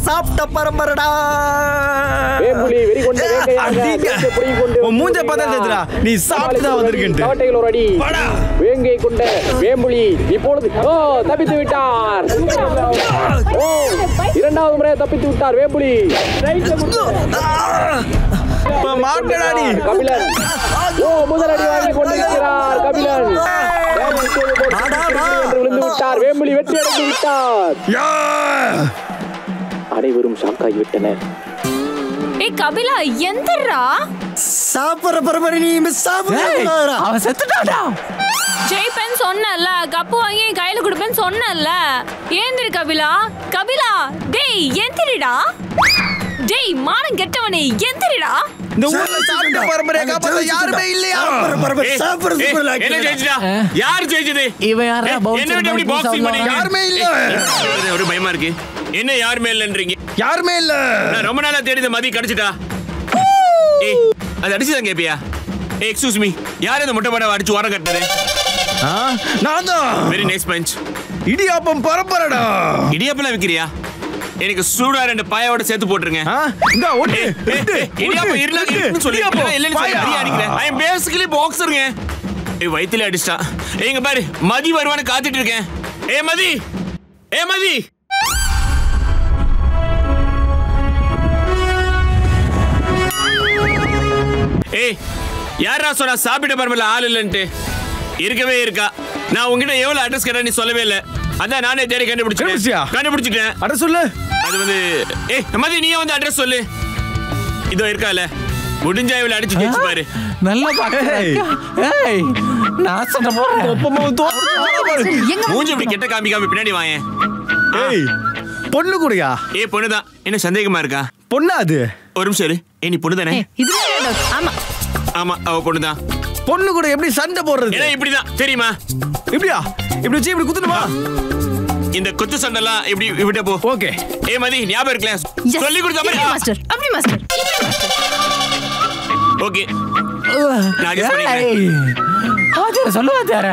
சாப்பிட்ட பரம்பரடா. மூஞ்ச பார்த்தா தெரியுதுடா நீ சாப்பிட்டு தான் வந்திருக்கேன். ஒரு அடி வேங்கை கொண்ட வேம்புலி இப்பொழுது தப்பித்து விட்டார். இரண்டாவது முறை தப்பித்து விட்டார் வேம்புலி. கபிலன் முதல் அடி வாங்கி கொண்டிருக்கிறார். கபிலன் விழுந்து விட்டார். வேம்புலி வெற்றி அடைந்து விட்டார். அனைவரும் ஷாக்காகி விட்டனர். கபிலா எந்தரா சாப்பிடுற பரம்பரை நீ சாப்பிடுறா. அவன் செத்துட்டாடா. ஜெய்பேன் சொன்னல கப்பு வாங்கி கையில கொடுப்பேன்னு சொன்னல. ஏந்திரு கபிலா. கபிலா டேய் எந்திரிடா. டேய் மானம் கெட்டவனே எந்திரிடா. இந்த ஊர்ல சாப்பிட்ட பரம்பரை காப்பாத்த யாருமே இல்லையா? சாப்பிடுறது என்ன ஜெயிச்சடா? யார் ஜெயிச்சது? இவன் யாரா பவுன்சர்? என்ன விட்டு அப்படி பாக்ஸிங் பண்ணி யாருமே இல்ல. ஒரு பயமா இருக்கு. என்ன யாருமே இல்லன்றீங்க? யாருமே இல்ல. நான் ரொம்ப நாளா தேடித மதி கிடைச்சிட்டா. ஏய் அது அடிச்சுதான் கேப்பியா? ஏய் எக்ஸ்கியூஸ் மீ, யார் இந்த முட்டை படம் அடிச்சு ஓரம் கட்டது? நான் தான். Very nice punch. இடியாப்பம் பரம்பரடா. இடியாப்பம் விக்கிறியா? எனக்கு சூடா 2 பாயோட சேர்த்து போட்டுருங்க. இங்க ஓட்டு. இடியாப்பம் இல்லன்னு சொல்லி இல்லன்னு சொல்லி அடிக்கிறேன். ஐ அம் பேசிக்கலி பாக்ஸர்ங்க. ஏய் வயித்துல அடிச்சா. ஏங்க பாரு மதி வருவான்னு காத்துட்டு இருக்கேன். ஏய் மதி. ஏய் மதி. ஏய் யாரா சொன்னா சாப்பிட்ட பரம்பல ஆள் இல்லன்ட்டு? இருக்கவே இருக்கா. நான் உங்ககிட்ட எவ்வளவு அட்ரஸ் கேட்டா நீ சொல்லவே இல்ல. அதான் நானே தேடி கண்டுபிடிச்சிட்டேன். அட்ரஸ் சொல்லு. அது வந்து ஏய் மதி நீயே வந்து அட்ரஸ் சொல்லு. இதோ இருக்கால. முடிஞ்சா இவள அடிச்சு ஜெயிச்சு பாரு. நல்லா பாக்க. ஏய் நான் சொன்ன போறேன். ஒப்பமா மூஞ்சி இப்படி கெட்ட காமிக்காம பின்னாடி வாயேன். ஏய் பொண்ணு கூடயா? ஏய் பொண்ணுதான். என்ன சந்தேகமா இருக்கா? பொண்ணா அது? ஒரு நிமிஷம் இரு. ஏய் நீ பொண்ணு தானே? ஆமா ஆமா அவ பொண்ணுதான். பொண்ணு கூட எப்படி சண்டை போடுறது? ஏன்னா இப்படிதான் தெரியுமா? இப்படியா? இப்படி வச்சு இப்படி குத்துணுமா? இந்த குத்து சண்டைலாம் இப்படி விட்ட போ. ஓகே. ஏய் மதி ஞாபகம் இருக்கல? சொல்லி கொடுத்த மாதிரி மாஸ்டர். அப்படி மாஸ்டர். ஓகே. நான் ஜஸ்ட் பண்ணிக்கிறேன். ஆஜர சொல்லுவா தேர.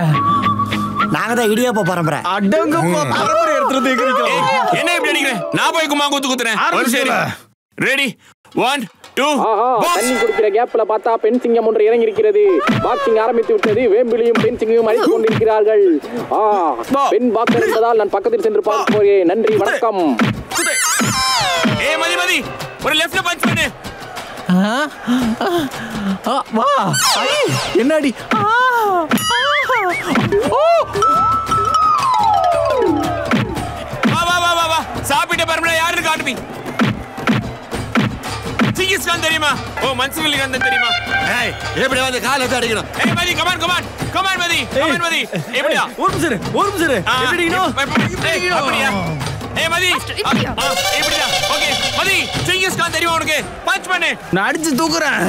நாங்க தான் இடியாப்ப பரம்பரை. அடங்கப்பா பரம்பரை எடுத்துட்டு இருக்கீங்க. என்ன இப்படி அடிக்கிறேன்? நான் போய் கும்மா குத்துறேன். ஒரு சரி. ரெடி 1 2 தண்ணி குடிக்கிற கேப்ல பார்த்தா பெண் சிங்கம் ஒன்று இறங்கி இருக்கிறது. பாக்ஸிங் ஆரம்பித்து விட்டது. வேம்பிலியும் பெண் சிங்கமும் அடித்துக் கொண்டிருக்கிறார்கள். பெண் பாக்ஸர் என்பதால் நான் பக்கத்தில் சென்று பார்க்க போகிறேன். நன்றி வணக்கம். ஏய் மதி மதி ஒரு லெஃப்ட்ல பஞ்ச் பண்ணு. வா என்னடி? வா வா வா வா சாப்பிட்ட பரம்பரை யாருன்னு காட்டுமி. சிங்கிஸ் கான் தெரியுமா? ஓ மன்சுவலி கான் தெரியுமா? ஏய் எப்படி வந்து கால வச்சு அடிக்கணும். ஏய் மதி கம் ஆன் மதி எப்படியா? ஒரு நிமிஷம் எப்படினோ? அப்படியா? ஏய் மதி எப்படியா? ஓகே மதி சிங்கிஸ் கான் தெரியுமா உனக்கு? பஞ்ச் பண்ணு. நான் அடிச்சு தூக்குறேன்.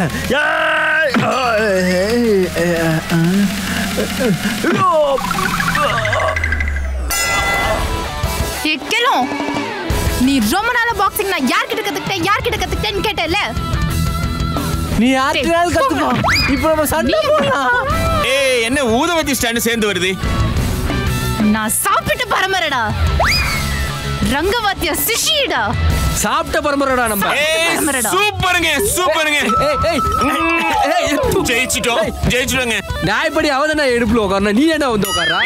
கேக்கலும் நீ ரொம்ப நாளா பாக்ஸிங் நான் யார்கிட்ட கத்துக்கிட்டேன்னு கேட்டல. நீ யார்கிட்ட கத்துக்கோ. இப்போ நம்ம சண்டை போடலாம். ஏய் என்ன ஊதவத்தி ஸ்டாண்ட் சேர்ந்து வருது? நான் சாப்பிட்ட பரம்பரைடா. ரங்கவாத்திய சிஷிடா. சாப்பிட்ட பரம்பரைடா நம்ம. சூப்பருங்க. ஜெயிச்சிட்டோங்க. நான் இப்படி அவதான எடுப்புல உட்கார்றேன். நீ என்ன வந்து உட்கார்றா?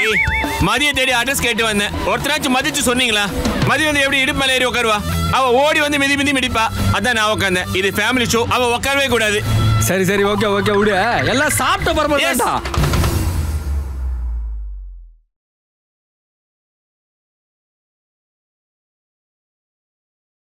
மதிய தேடி அட்ரஸ் கேட்டு வந்தேன். ஒருத்தராச்சும் மதிச்சு சொன்னீங்களா? மதி வந்து எப்படி இடுப்பு மேல ஏறி உட்காருவா? அவ ஓடி வந்து மிதி மிதிப்பா. அதான் நான் உட்கார்ந்தேன். இது ஃபேமிலி ஷோ. அவ உட்காரவே கூடாது. சரி ஓகே விடு. எல்லாம் சாப்பிட்ட பரம்பரை தான்டா.